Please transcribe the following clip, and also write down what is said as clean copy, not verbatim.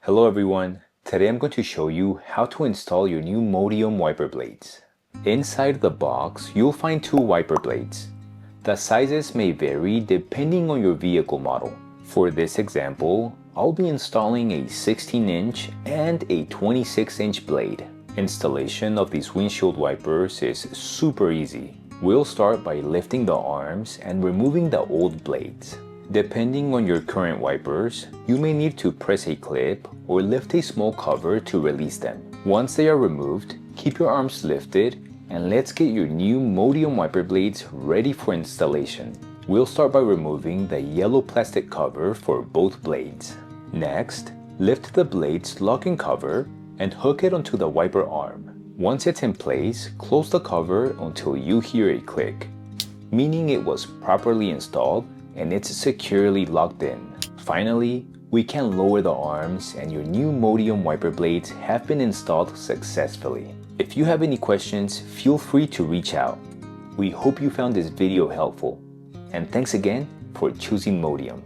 Hello everyone, today I'm going to show you how to install your new Modium wiper blades. Inside the box, you'll find two wiper blades. The sizes may vary depending on your vehicle model. For this example, I'll be installing a 16-inch and a 26-inch blade. Installation of these windshield wipers is super easy. We'll start by lifting the arms and removing the old blades. Depending on your current wipers, you may need to press a clip or lift a small cover to release them. Once they are removed, keep your arms lifted and let's get your new Modium wiper blades ready for installation. We'll start by removing the yellow plastic cover for both blades. Next, lift the blade's locking cover and hook it onto the wiper arm. Once it's in place, close the cover until you hear a click, meaning it was properly installed and it's securely locked in. Finally, we can lower the arms and your new Modium wiper blades have been installed successfully. If you have any questions, feel free to reach out. We hope you found this video helpful, and thanks again for choosing Modium.